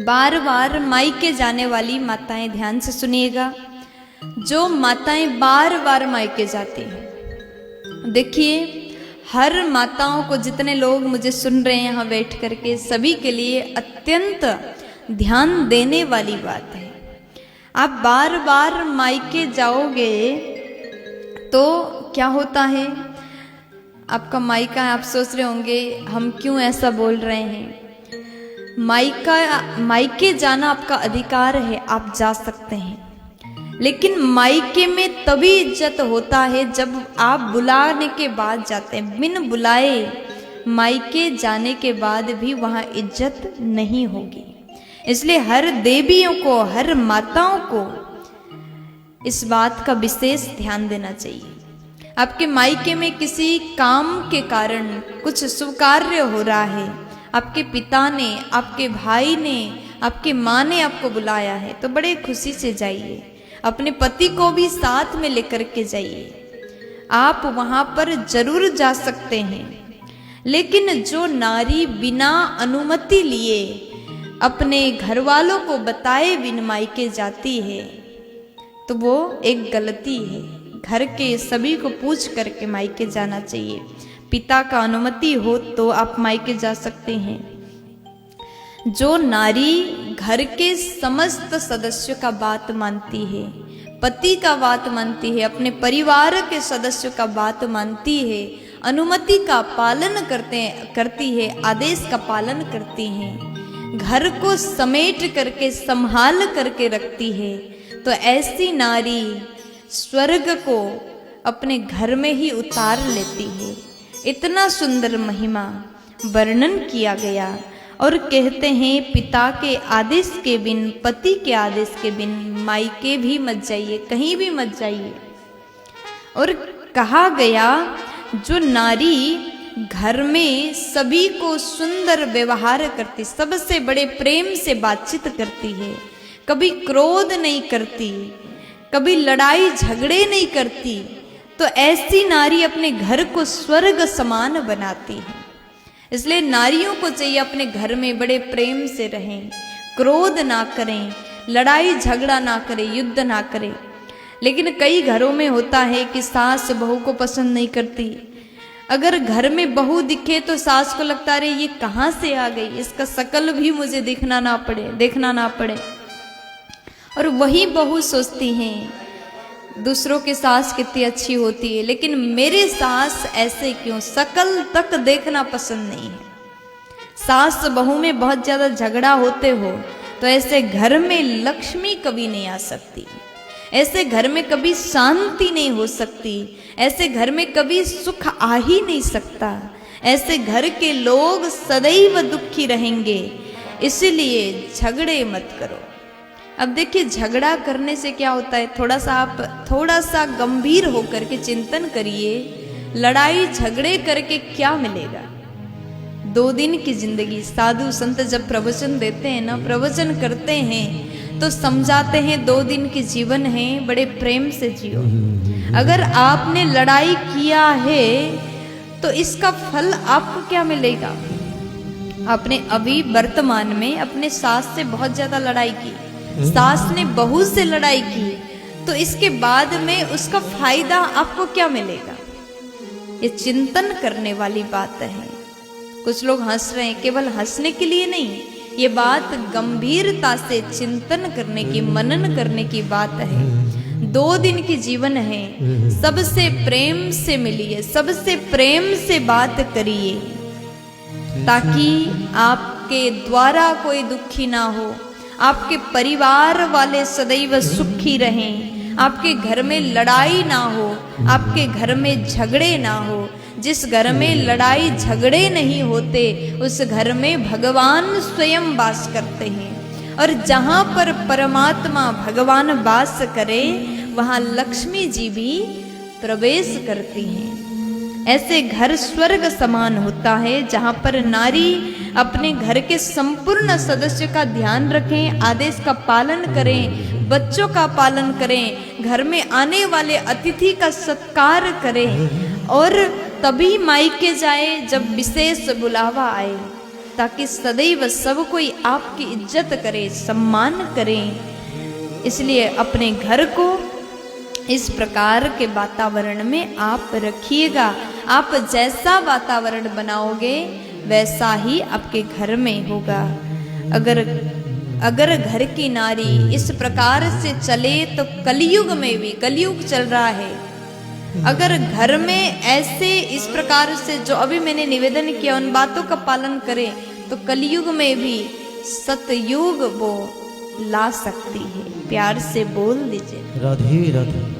बार बार मायके जाने वाली माताएं ध्यान से सुनिएगा। जो माताएं बार बार मायके जाती हैं, देखिए हर माताओं को, जितने लोग मुझे सुन रहे हैं यहाँ बैठ करके, सभी के लिए अत्यंत ध्यान देने वाली बात है। आप बार बार मायके जाओगे तो क्या होता है, आपका मायका है, आप सोच रहे होंगे हम क्यों ऐसा बोल रहे हैं। मायके जाना आपका अधिकार है, आप जा सकते हैं, लेकिन मायके में तभी इज्जत होता है जब आप बुलाने के बाद जाते हैं। बिन बुलाए मायके जाने के बाद भी वहाँ इज्जत नहीं होगी। इसलिए हर देवियों को, हर माताओं को इस बात का विशेष ध्यान देना चाहिए। आपके मायके में किसी काम के कारण कुछ शुभ कार्य हो रहा है, आपके पिता ने, आपके भाई ने, आपकी माँ ने आपको बुलाया है, तो बड़े खुशी से जाइए। अपने पति को भी साथ में लेकर के जाइए, आप वहाँ पर जरूर जा सकते हैं। लेकिन जो नारी बिना अनुमति लिए अपने घर वालों को बताए बिन मायके जाती है, तो वो एक गलती है। घर के सभी को पूछ करके मायके जाना चाहिए। पिता का अनुमति हो तो आप मायके जा सकते हैं। जो नारी घर के समस्त सदस्यों का बात मानती है, पति का बात मानती है, अपने परिवार के सदस्यों का बात मानती है, अनुमति का पालन करती है, आदेश का पालन करती है, घर को समेट करके संभाल करके रखती है, तो ऐसी नारी स्वर्ग को अपने घर में ही उतार लेती है। इतना सुंदर महिमा वर्णन किया गया। और कहते हैं पिता के आदेश के बिन, पति के आदेश के बिन मायके भी मत जाइए, कहीं भी मत जाइए। और कहा गया जो नारी घर में सभी को सुंदर व्यवहार करती, सबसे बड़े प्रेम से बातचीत करती है, कभी क्रोध नहीं करती, कभी लड़ाई झगड़े नहीं करती, तो ऐसी नारी अपने घर को स्वर्ग समान बनाती है। इसलिए नारियों को चाहिए अपने घर में बड़े प्रेम से रहें, क्रोध ना करें, लड़ाई झगड़ा ना करें, युद्ध ना करें। लेकिन कई घरों में होता है कि सास बहू को पसंद नहीं करती। अगर घर में बहू दिखे तो सास को लगता है ये कहाँ से आ गई, इसका शकल भी मुझे देखना ना पड़े। और वही बहू सोचती हैं दूसरों की सास कितनी अच्छी होती है, लेकिन मेरे सास ऐसे क्यों, शकल तक देखना पसंद नहीं है। सास बहू में बहुत ज्यादा झगड़ा होते हो तो ऐसे घर में लक्ष्मी कभी नहीं आ सकती, ऐसे घर में कभी शांति नहीं हो सकती, ऐसे घर में कभी सुख आ ही नहीं सकता। ऐसे घर के लोग सदैव दुखी रहेंगे। इसलिए झगड़े मत करो। अब देखिए झगड़ा करने से क्या होता है, थोड़ा सा गंभीर होकर के चिंतन करिए, लड़ाई झगड़े करके क्या मिलेगा। 2 दिन की जिंदगी, साधु संत जब प्रवचन देते हैं ना, प्रवचन करते हैं तो समझाते हैं 2 दिन की जीवन है, बड़े प्रेम से जियो। अगर आपने लड़ाई किया है तो इसका फल आपको क्या मिलेगा। आपने अभी वर्तमान में अपने सास से बहुत ज्यादा लड़ाई की, सास ने बहू से लड़ाई की, तो इसके बाद में उसका फायदा आपको क्या मिलेगा। ये चिंतन करने वाली बात है। कुछ लोग हंस रहे हैं, केवल हंसने के लिए नहीं, ये बात गंभीरता से चिंतन करने की, मनन करने की बात है। 2 दिन की जीवन है, सबसे प्रेम से मिलिए, सबसे प्रेम से बात करिए, ताकि आपके द्वारा कोई दुखी ना हो, आपके परिवार वाले सदैव सुखी रहें, आपके घर में लड़ाई ना हो, आपके घर में झगड़े ना हो। जिस घर में लड़ाई झगड़े नहीं होते उस घर में भगवान स्वयं वास करते हैं। और जहाँ पर परमात्मा भगवान वास करे वहाँ लक्ष्मी जी भी प्रवेश करती हैं। ऐसे घर स्वर्ग समान होता है जहाँ पर नारी अपने घर के संपूर्ण सदस्यों का ध्यान रखें, आदेश का पालन करें, बच्चों का पालन करें, घर में आने वाले अतिथि का सत्कार करें, और तभी मायके जाए जब विशेष बुलावा आए। ताकि सदैव सब कोई आपकी इज्जत करे, सम्मान करे। इसलिए अपने घर को इस प्रकार के वातावरण में आप रखिएगा। आप जैसा वातावरण बनाओगे वैसा ही आपके घर में होगा। अगर घर की नारी इस प्रकार से चले तो कलयुग में भी, कलयुग चल रहा है, अगर घर में ऐसे इस प्रकार से जो अभी मैंने निवेदन किया उन बातों का पालन करें तो कलयुग में भी सतयुग वो ला सकती है। प्यार से बोल दीजिए राधे राधे।